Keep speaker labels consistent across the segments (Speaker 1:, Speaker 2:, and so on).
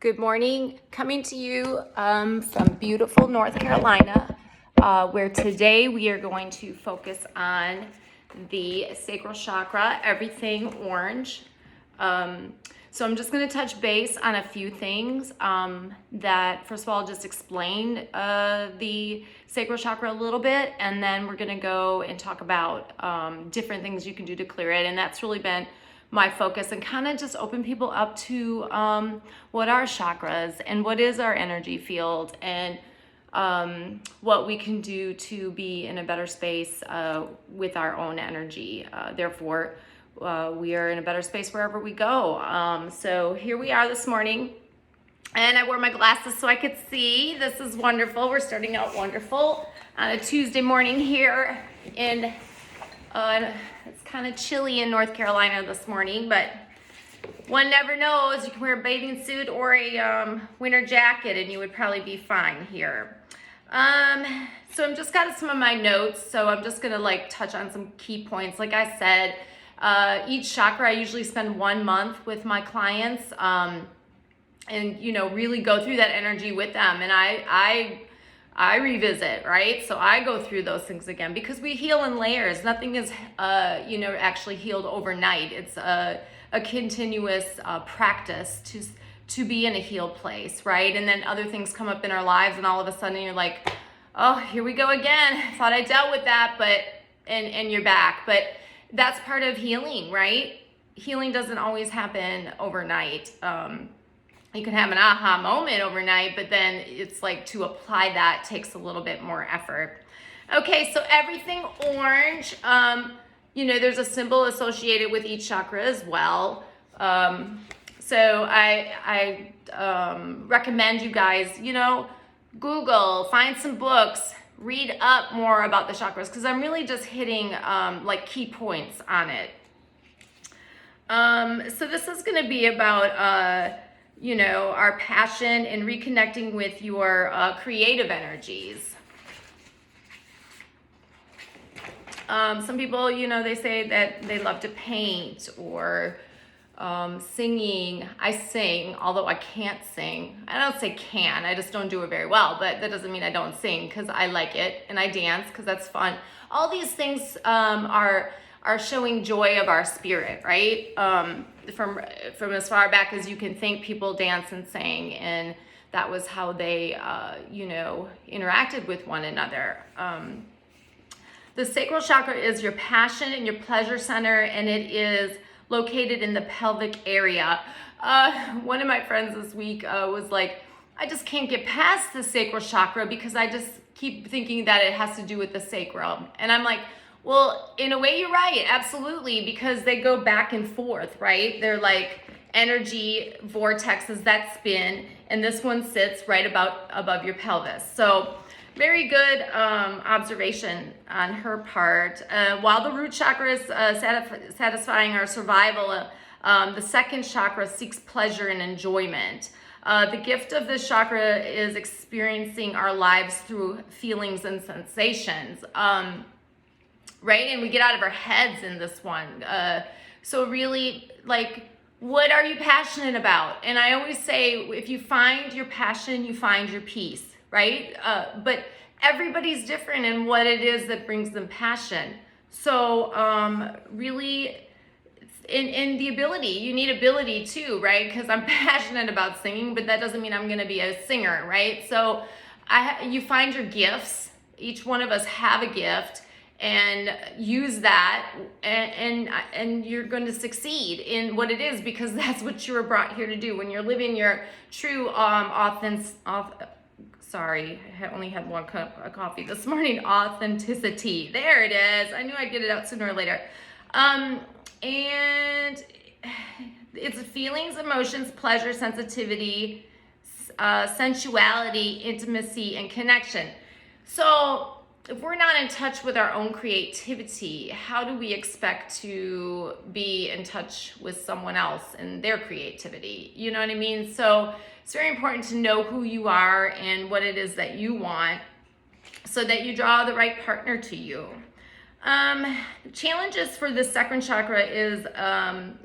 Speaker 1: Good morning, coming to you from beautiful North Carolina, where today we are going to focus on the sacral chakra, everything orange. So I'm just going to touch base on a few things that, first of all, just explain the sacral chakra a little bit, and then we're going to go and talk about different things you can do to clear it, and that's really been my focus, and kind of just open people up to what are chakras and what is our energy field, and what we can do to be in a better space with our own energy. Therefore, we are in a better space wherever we go. So here we are this morning, and I wore my glasses so I could see. This is wonderful. We're starting out wonderful on a Tuesday morning here in it's kind of chilly in North Carolina this morning, but one never knows. You can wear a bathing suit or a winter jacket and you would probably be fine here. So I'm just got some of my notes, so I'm just gonna touch on some key points. Like I said, each chakra I usually spend 1 month with my clients, and really go through that energy with them, and I revisit, right? So I go through those things again because we heal in layers. Nothing is, actually healed overnight. It's a continuous practice to be in a healed place, right? And then other things come up in our lives, and all of a sudden you're like, oh, here we go again. Thought I dealt with that, and you're back. But that's part of healing, right? Healing doesn't always happen overnight. You can have an aha moment overnight, but then it's like to apply that takes a little bit more effort. Okay, so everything orange, there's a symbol associated with each chakra as well. So I recommend you guys, Google, find some books, read up more about the chakras, because I'm really just hitting key points on it. So this is going to be about our passion and reconnecting with your creative energies. Some people, they say that they love to paint or singing. I sing, although I can't sing. I don't say can, I just don't do it very well, but that doesn't mean I don't sing, because I like it, and I dance because that's fun. All these things are showing joy of our spirit, right? From as far back as you can think, people dance and sang, and that was how they, interacted with one another. The sacral chakra is your passion and your pleasure center, and it is located in the pelvic area. One of my friends this week was like, I just can't get past the sacral chakra because I just keep thinking that it has to do with the sacrum. And I'm like, well, in a way, you're right, absolutely, because they go back and forth, right? They're like energy vortexes that spin, and this one sits right above your pelvis. So very good observation on her part. While the root chakra is satisfying our survival, the second chakra seeks pleasure and enjoyment. The gift of this chakra is experiencing our lives through feelings and sensations. Right? And we get out of our heads in this one. So really, what are you passionate about? And I always say, if you find your passion, you find your peace, right? But everybody's different in what it is that brings them passion. So really, in the ability, you need ability too, right? Because I'm passionate about singing, but that doesn't mean I'm going to be a singer, right? So you find your gifts. Each one of us have a gift, and use that, and you're going to succeed in what it is, because that's what you were brought here to do. When you're living your true sorry, I only had 1 cup of coffee this morning. Authenticity. There it is. I knew I'd get it out sooner or later. And it's feelings, emotions, pleasure, sensitivity, sensuality, intimacy, and connection. So if we're not in touch with our own creativity, how do we expect to be in touch with someone else and their creativity? You know what I mean? So it's very important to know who you are and what it is that you want, so that you draw the right partner to you. Challenges for the sacral chakra is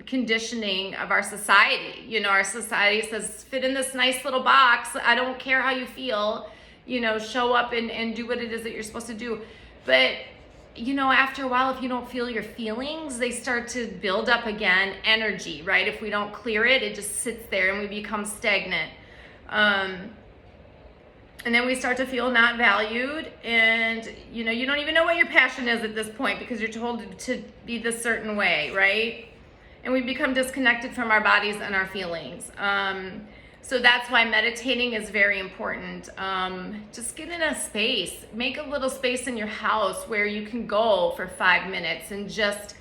Speaker 1: conditioning of our society. You know, our society says, fit in this nice little box. I don't care how you feel. You know, show up and do what it is that you're supposed to do. But, you know, after a while, if you don't feel your feelings, they start to build up again, energy, right? If we don't clear it, it just sits there and we become stagnant. And then we start to feel not valued, and you know, you don't even know what your passion is at this point because you're told to be this certain way, right? And we become disconnected from our bodies and our feelings. So that's why meditating is very important. Just get in a space, make a little space in your house where you can go for 5 minutes and just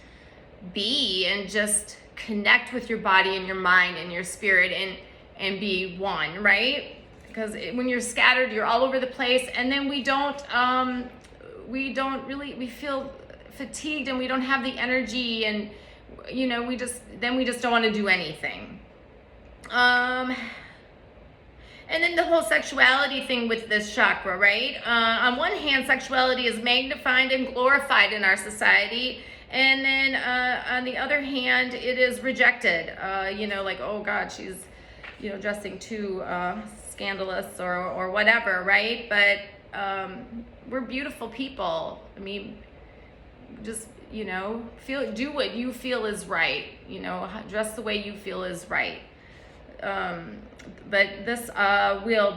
Speaker 1: be and just connect with your body and your mind and your spirit and be one, right? Because when you're scattered, you're all over the place, and then we feel fatigued and we don't have the energy, and you know, we just don't want to do anything. And then the whole sexuality thing with this chakra, right? On one hand, sexuality is magnified and glorified in our society, and then on the other hand, it is rejected. You know, like, oh God, she's, you know, dressing too scandalous or whatever, right? But we're beautiful people. I mean, just, you know, do what you feel is right. You know, dress the way you feel is right. But this will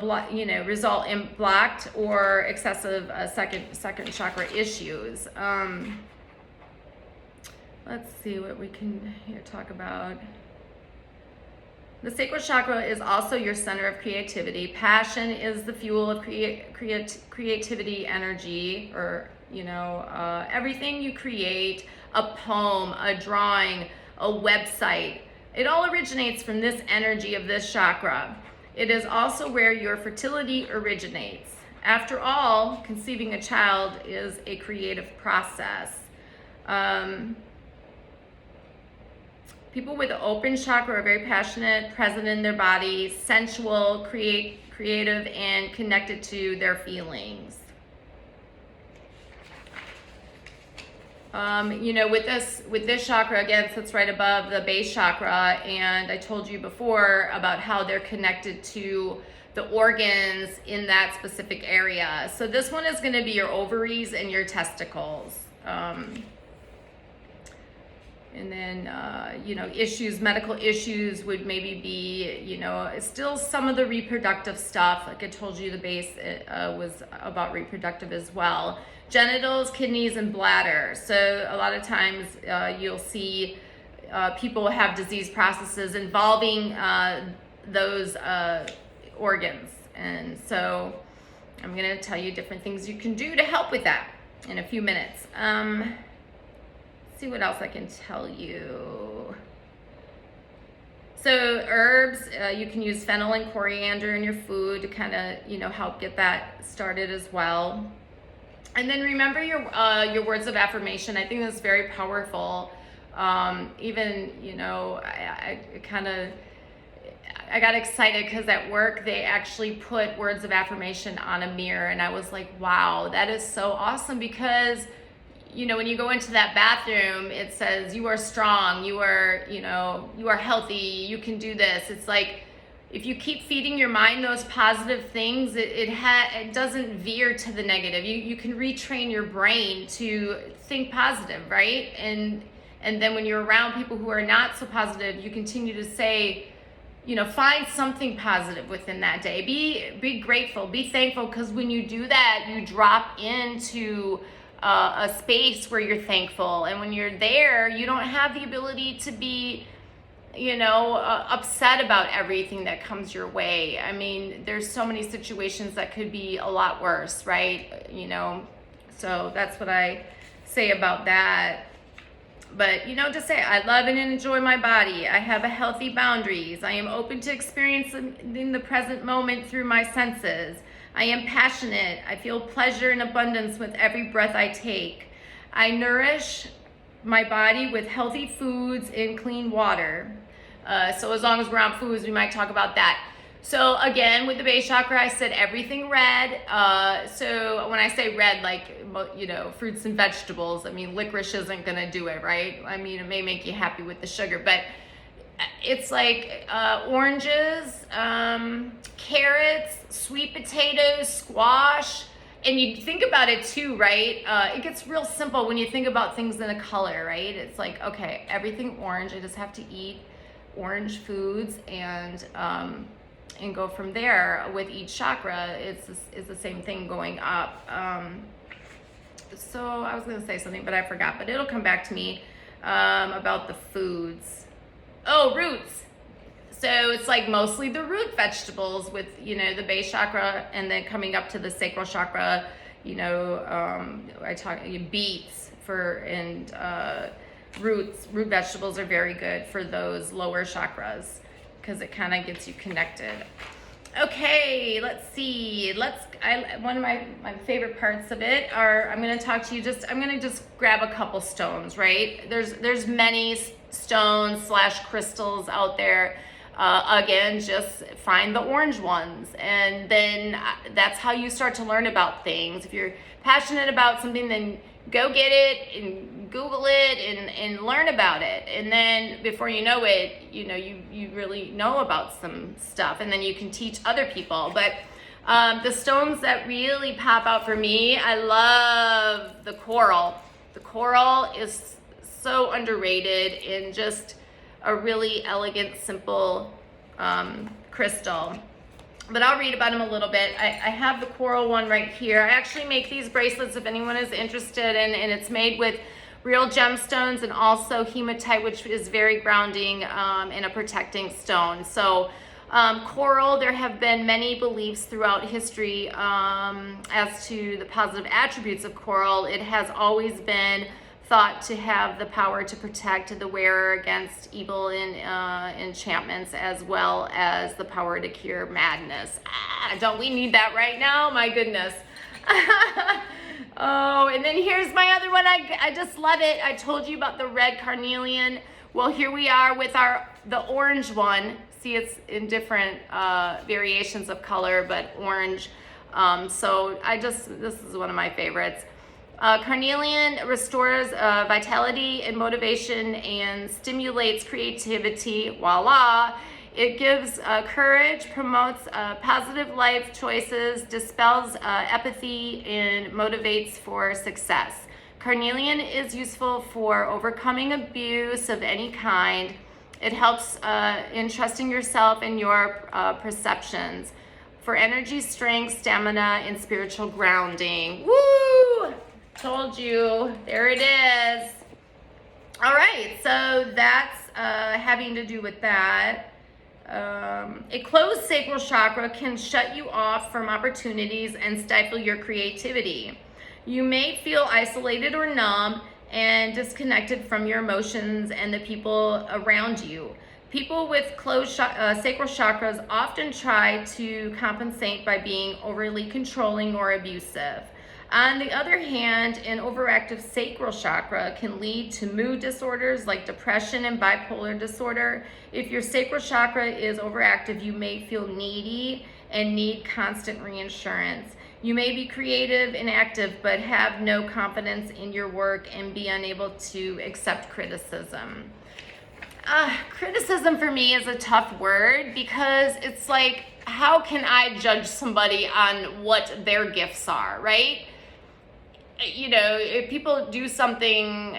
Speaker 1: result in blocked or excessive second chakra issues. Let's see what we can here talk about. The sacral chakra is also your center of creativity. Passion is the fuel of creativity, energy, or, you know, everything you create, a poem, a drawing, a website, it all originates from this energy of this chakra. It is also where your fertility originates. After all, conceiving a child is a creative process. People with open chakra are very passionate, present in their body, sensual, creative, and connected to their feelings. You know, with this chakra, again, sits right above the base chakra, and I told you before about how they're connected to the organs in that specific area. So this one is going to be your ovaries and your testicles. And then, you know, medical issues would maybe be, you know, still some of the reproductive stuff. Like I told you, the base was about reproductive as well. Genitals, kidneys, and bladder. So a lot of times you'll see people have disease processes involving those organs. And so I'm going to tell you different things you can do to help with that in a few minutes. See what else I can tell you. So herbs, you can use fennel and coriander in your food to kind of, you know, help get that started as well. And then remember your words of affirmation. I think that's very powerful. Even, you know, I got excited because at work they actually put words of affirmation on a mirror, and I was like, wow, that is so awesome, because you know, when you go into that bathroom, it says you are strong, you are, you know, you are healthy, you can do this. It's like, if you keep feeding your mind those positive things, it doesn't veer to the negative. You can retrain your brain to think positive, right? And then when you're around people who are not so positive, you continue to say, you know, find something positive within that day. Be grateful, be thankful, because when you do that, you drop into a space where you're thankful. And when you're there, you don't have the ability to be, you know, upset about everything that comes your way. I mean, there's so many situations that could be a lot worse, right? You know, so that's what I say about that. But, you know, just say, I love and enjoy my body. I have a healthy boundaries. I am open to experiencing the present moment through my senses. I am passionate. I feel pleasure and abundance with every breath I take. I nourish my body with healthy foods and clean water. So as long as we're on foods, we might talk about that. So again, with the base chakra, I said everything red. So when I say red, like, you know, fruits and vegetables, I mean, licorice isn't gonna do it, right? I mean, it may make you happy with the sugar, but it's like oranges, carrots, sweet potatoes, squash. And you think about it too, right? It gets real simple when you think about things in a color, right? It's like, okay, everything orange. I just have to eat orange foods and go from there. With each chakra, it's the same thing going up. So I was gonna say something, but I forgot. But it'll come back to me about the foods. Oh, roots. So it's like mostly the root vegetables with, you know, the base chakra, and then coming up to the sacral chakra, you know, I talk beets and root vegetables are very good for those lower chakras because it kind of gets you connected. Okay, let's see. One of my favorite parts of it are, I'm going to talk to you I'm going to just grab a couple stones, right? There's many stones / crystals out there. Again, just find the orange ones, and then that's how you start to learn about things. If you're passionate about something, then go get it and Google it and learn about it. And then before you know it, you know, you really know about some stuff, and then you can teach other people. But the stones that really pop out for me, I love the coral. The coral is so underrated and just a really elegant, simple crystal. But I'll read about them a little bit. I have the coral one right here. I actually make these bracelets if anyone is interested, and it's made with real gemstones and also hematite, which is very grounding and a protecting stone. So coral, there have been many beliefs throughout history as to the positive attributes of coral. It has always been thought to have the power to protect the wearer against evil and enchantments, as well as the power to cure madness. Don't we need that right now? My goodness. Oh, and then here's my other one. I just love it. I told you about the red carnelian. Well, here we are with the orange one. See, it's in different variations of color, but orange. So this is one of my favorites. Carnelian restores vitality and motivation and stimulates creativity. Voila! It gives courage, promotes positive life choices, dispels apathy, and motivates for success. Carnelian is useful for overcoming abuse of any kind. It helps in trusting yourself and your perceptions. For energy, strength, stamina, and spiritual grounding. Woo! Told you. There it is. All right, so that's having to do with that. A closed sacral chakra can shut you off from opportunities and stifle your creativity. You may feel isolated or numb and disconnected from your emotions and the people around you. People with closed sacral chakras often try to compensate by being overly controlling or abusive. On the other hand, an overactive sacral chakra can lead to mood disorders like depression and bipolar disorder. If your sacral chakra is overactive, you may feel needy and need constant reassurance. You may be creative and active, but have no confidence in your work and be unable to accept criticism. Criticism for me is a tough word because it's like, how can I judge somebody on what their gifts are, right? You know, if people do something,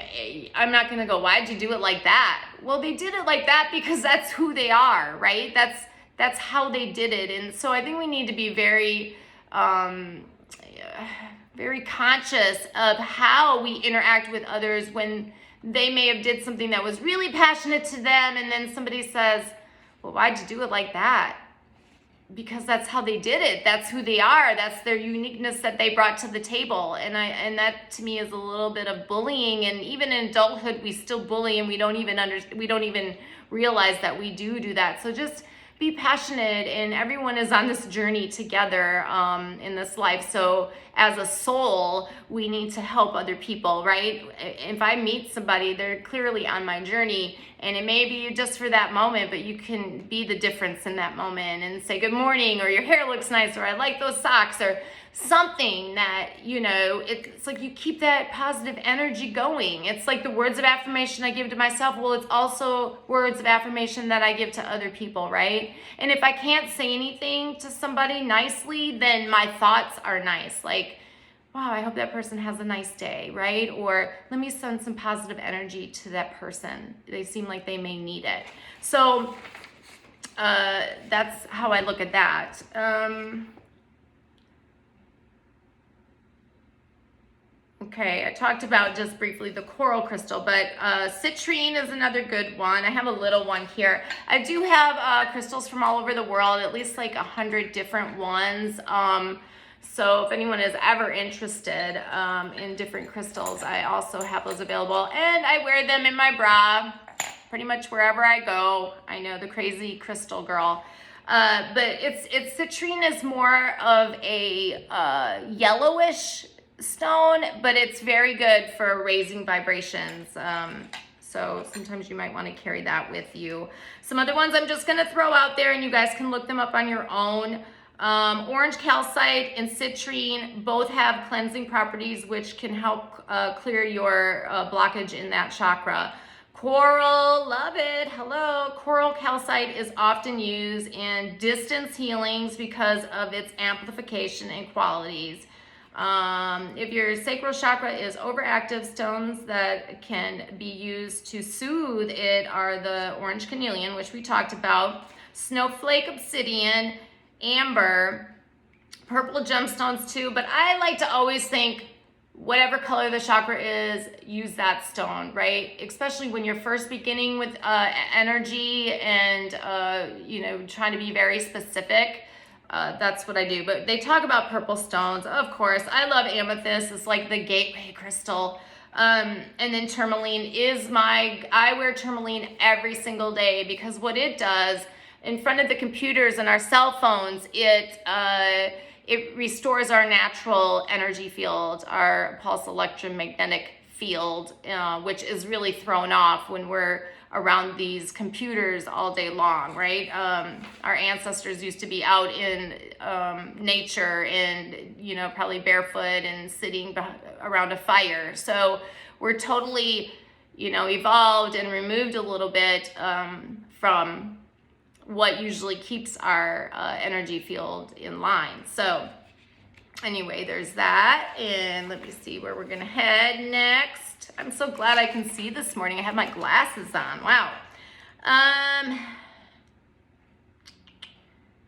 Speaker 1: I'm not going to go, why'd you do it like that? Well, they did it like that because that's who they are, right? That's how they did it. And so I think we need to be very, very conscious of how we interact with others when they may have did something that was really passionate to them, and then somebody says, well, why'd you do it like that? Because that's how they did it. That's who they are. That's their uniqueness that they brought to the table. And that to me is a little bit of bullying. And even in adulthood, we still bully, and we don't even realize that we do that. So just be passionate, and everyone is on this journey together in this life. So as a soul, we need to help other people, right? If I meet somebody, they're clearly on my journey, And it may be just for that moment, but you can be the difference in that moment and say good morning, or your hair looks nice, or I like those socks, or something that, you know, it's like you keep that positive energy going. It's like the words of affirmation I give to myself. Well, it's also words of affirmation that I give to other people, right? And if I can't say anything to somebody nicely, then my thoughts are nice. Like, wow, I hope that person has a nice day, right? Or let me send some positive energy to that person. They seem like they may need it. So that's how I look at that. Okay, I talked about just briefly the coral crystal, but citrine is another good one. I have a little one here. I do have crystals from all over the world, at least like 100 different ones. So if anyone is ever interested in different crystals, I also have those available. And I wear them in my bra pretty much wherever I go. I know, the crazy crystal girl. But it's citrine is more of a yellowish stone, but it's very good for raising vibrations. So sometimes you might want to carry that with you. Some other ones I'm just going to throw out there, and you guys can look them up on your own. Orange calcite and citrine both have cleansing properties, which can help clear your blockage in that chakra. Coral, love it. Hello. Coral calcite is often used in distance healings because of its amplification and qualities. If your sacral chakra is overactive, stones that can be used to soothe it are the orange carnelian, which we talked about, snowflake obsidian, amber, purple gemstones too, but I like to always think whatever color the chakra is, use that stone, right? Especially when you're first beginning with energy and, you know, trying to be very specific. That's what I do. But they talk about purple stones. Of course, I love amethyst. It's like the gateway crystal. And then tourmaline is I wear tourmaline every single day, because what it does in front of the computers and our cell phones, it restores our natural energy field, our pulse electromagnetic field, which is really thrown off when we're around these computers all day long, right? Our ancestors used to be out in nature and, you know, probably barefoot and sitting around a fire. So we're totally, you know, evolved and removed a little bit from what usually keeps our energy field in line. So anyway, there's that. And let me see where we're gonna head next. I'm so glad I can see this morning. I have my glasses on. Wow.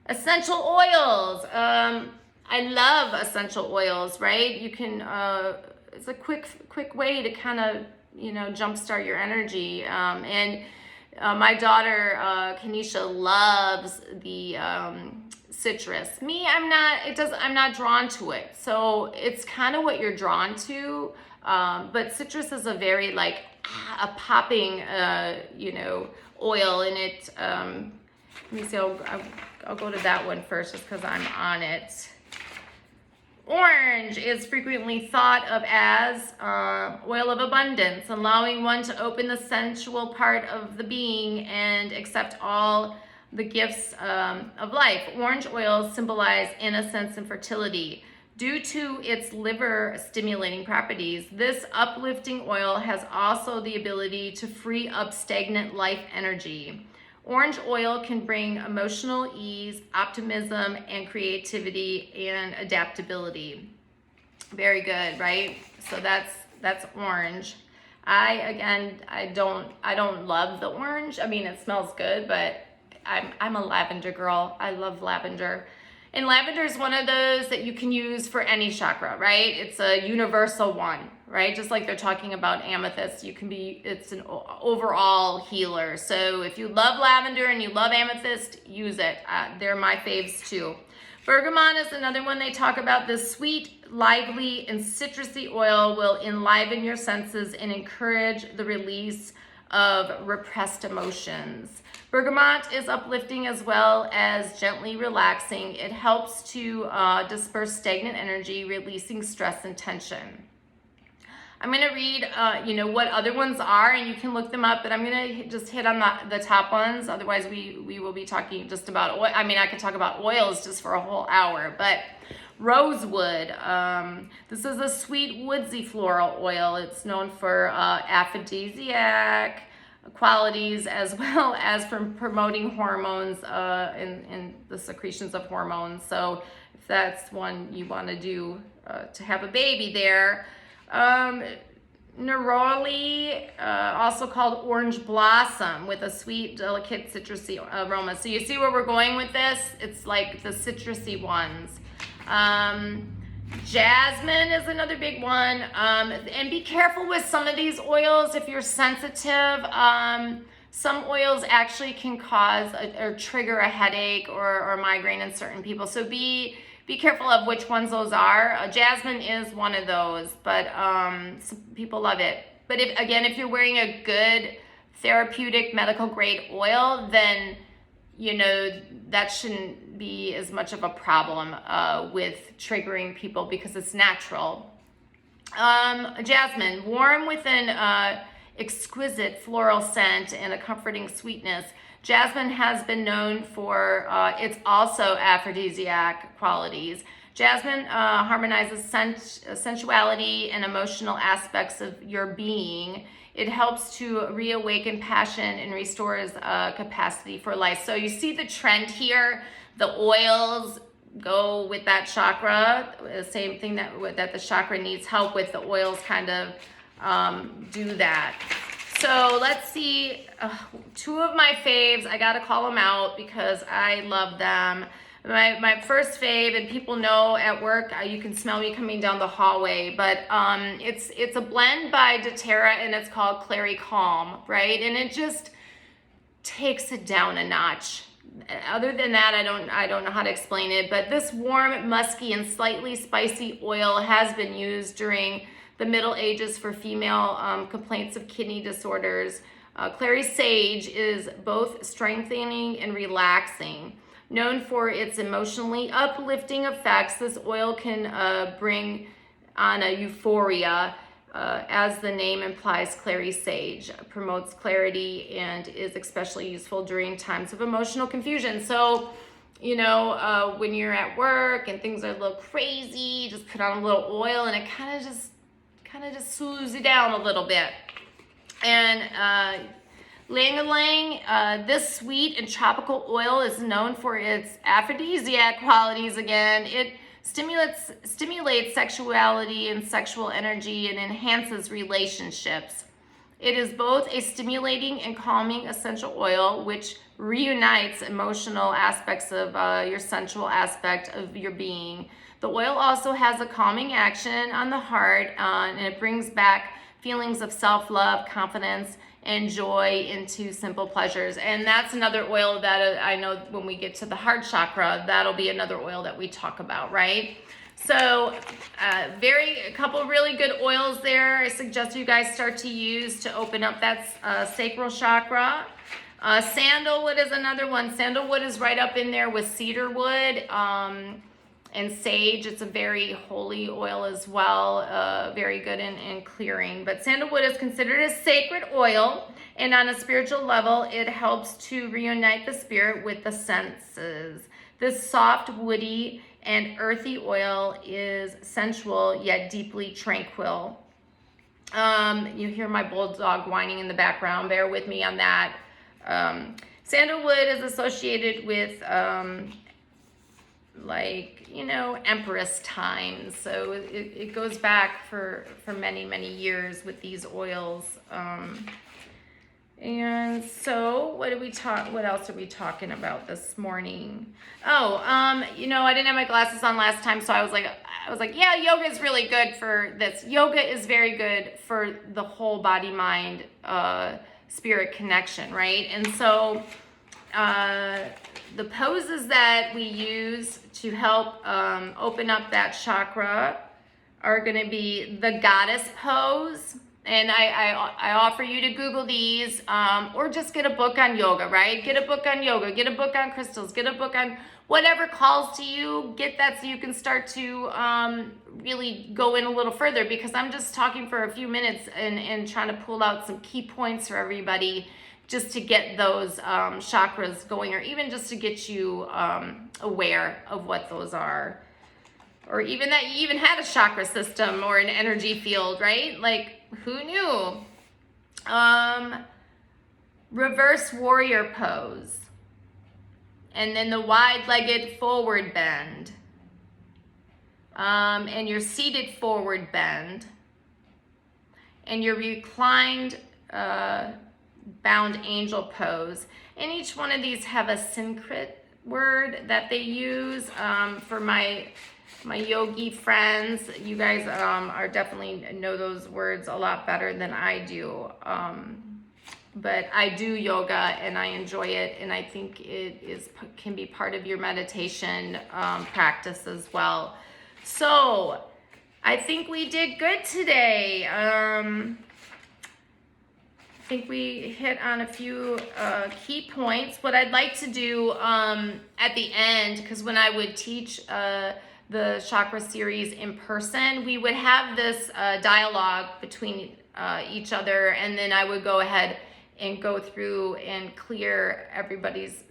Speaker 1: Essential oils. I love essential oils, right? You can, it's a quick way to kind of, you know, jumpstart your energy. My daughter, Kanisha, loves the citrus. Me, I'm not drawn to it. So it's kind of what you're drawn to. But citrus is a very like a popping, you know, oil in it. Let me see, I'll go to that one first just because I'm on it. Orange is frequently thought of as oil of abundance, allowing one to open the sensual part of the being and accept all the gifts of life. Orange oils symbolize innocence and fertility. Due to its liver stimulating properties, this uplifting oil has also the ability to free up stagnant life energy. Orange oil can bring emotional ease, optimism, and creativity and adaptability. Very good, right? So that's orange. I don't love the orange. I mean, it smells good, but I'm a lavender girl. I love lavender. And lavender is one of those that you can use for any chakra, right? It's a universal one, right? Just like they're talking about amethyst, it's an overall healer. So if you love lavender and you love amethyst, use it. They're my faves too. Bergamot is another one they talk about. The sweet, lively, and citrusy oil will enliven your senses and encourage the release of repressed emotions. Bergamot is uplifting as well as gently relaxing. It helps to disperse stagnant energy, releasing stress and tension. I'm going to read, what other ones are, and you can look them up, but I'm going to just hit on the top ones. Otherwise, we will be talking just about oil. I mean, I could talk about oils just for a whole hour, but rosewood. This is a sweet, woodsy floral oil. It's known for aphrodisiac qualities as well as for promoting hormones in the secretions of hormones. So if that's one you want to do to have a baby there. Neroli, also called orange blossom, with a sweet, delicate, citrusy aroma. So you see where we're going with this? It's like the citrusy ones. Jasmine is another big one. And be careful with some of these oils if you're sensitive. Some oils actually can cause or trigger a headache or migraine in certain people. So be careful of which ones those are. Jasmine is one of those, but some people love it. But if you're wearing a good therapeutic medical grade oil, then that shouldn't be as much of a problem with triggering people because it's natural. Jasmine, warm with an exquisite floral scent and a comforting sweetness. Jasmine has been known for its also aphrodisiac qualities. Jasmine harmonizes sensuality and emotional aspects of your being. It helps to reawaken passion and restores capacity for life. So you see the trend here. The oils go with that chakra. The same thing that the chakra needs help with. The oils kind of do that. So let's see, two of my faves, I gotta call them out because I love them. My first fave, and people know at work, you can smell me coming down the hallway, but it's a blend by doTERRA, and it's called Clary Calm, right? And it just takes it down a notch. Other than that, I don't know how to explain it, but this warm, musky, and slightly spicy oil has been used during the Middle Ages for female complaints of kidney disorders. Clary sage is both strengthening and relaxing. Known for its emotionally uplifting effects, this oil can bring on a euphoria. As the name implies, clary sage promotes clarity and is especially useful during times of emotional confusion. So, when you're at work and things are a little crazy, just put on a little oil and it kind of just soothes you down a little bit. And Lang-a-lang, this sweet and tropical oil is known for its aphrodisiac qualities again. It stimulates sexuality and sexual energy and enhances relationships. It is both a stimulating and calming essential oil, which reunites emotional aspects of your sensual aspect of your being. The oil also has a calming action on the heart, and it brings back feelings of self-love, confidence, and joy into simple pleasures. And that's another oil that I know when we get to the heart chakra, that'll be another oil that we talk about, right? So a couple really good oils there. I suggest you guys start to use to open up that sacral chakra. Sandalwood is another one. Sandalwood is right up in there with cedarwood and sage. It's a very holy oil as well, very good in clearing. But sandalwood is considered a sacred oil, and on a spiritual level, it helps to reunite the spirit with the senses. This soft, woody, and earthy oil is sensual yet deeply tranquil. You hear my bulldog whining in the background. Bear with me on that. Sandalwood is associated with empress times, so it goes back for many years with these oils. And so what else are we talking about this morning? I didn't have my glasses on last time, so I was like, yeah, yoga is really good for this. Yoga is very good for the whole body mind spirit connection, right? And so the poses that we use to help open up that chakra are going to be the goddess pose. And I offer you to Google these, or just get a book on yoga, right? Get a book on yoga, get a book on crystals, get a book on whatever calls to you. Get that so you can start to really go in a little further, because I'm just talking for a few minutes and trying to pull out some key points for everybody just to get those chakras going, or even just to get you aware of what those are. Or even that you even had a chakra system or an energy field, right? Like, who knew? Reverse warrior pose. And then the wide-legged forward bend. And your seated forward bend. And your reclined bound angel pose. And each one of these have a Sanskrit word that they use. For my yogi friends, you guys are definitely know those words a lot better than I do. But I do yoga and I enjoy it, and I think it can be part of your meditation practice as well. So I think we did good today. I think we hit on a few key points. What I'd like to do at the end, because when I would teach the Chakra Series in person, we would have this dialogue between each other, and then I would go ahead and go through and clear everybody's,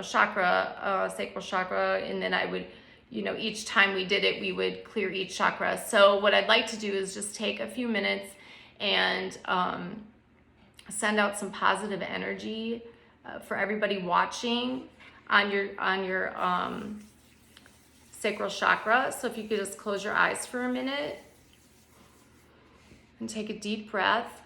Speaker 1: chakra, sacral chakra, and then I would, each time we did it, we would clear each chakra. So what I'd like to do is just take a few minutes and send out some positive energy for everybody watching on your sacral chakra. So if you could just close your eyes for a minute and take a deep breath.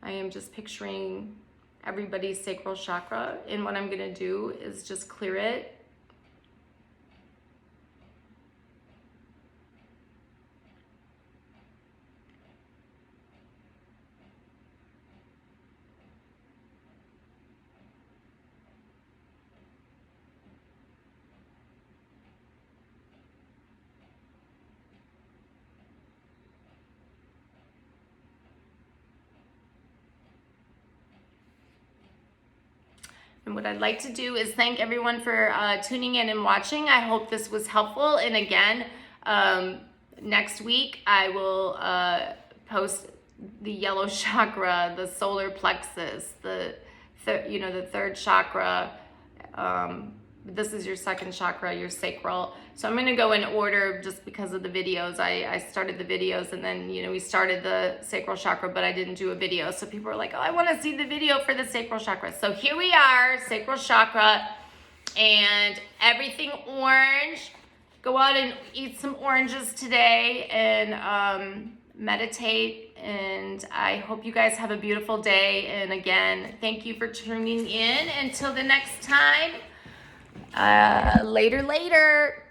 Speaker 1: I am just picturing everybody's sacral chakra, and what I'm going to do is just clear it. And what I'd like to do is thank everyone for tuning in and watching. I hope this was helpful. And again, next week I will post the yellow chakra, the solar plexus, the third chakra. This is your second chakra, your sacral. So I'm going to go in order just because of the videos. I started the videos, and then, we started the sacral chakra, but I didn't do a video. So people are like, oh, I want to see the video for the sacral chakra. So here we are, sacral chakra, and everything orange. Go out and eat some oranges today and meditate. And I hope you guys have a beautiful day. And again, thank you for tuning in. Until the next time. Later.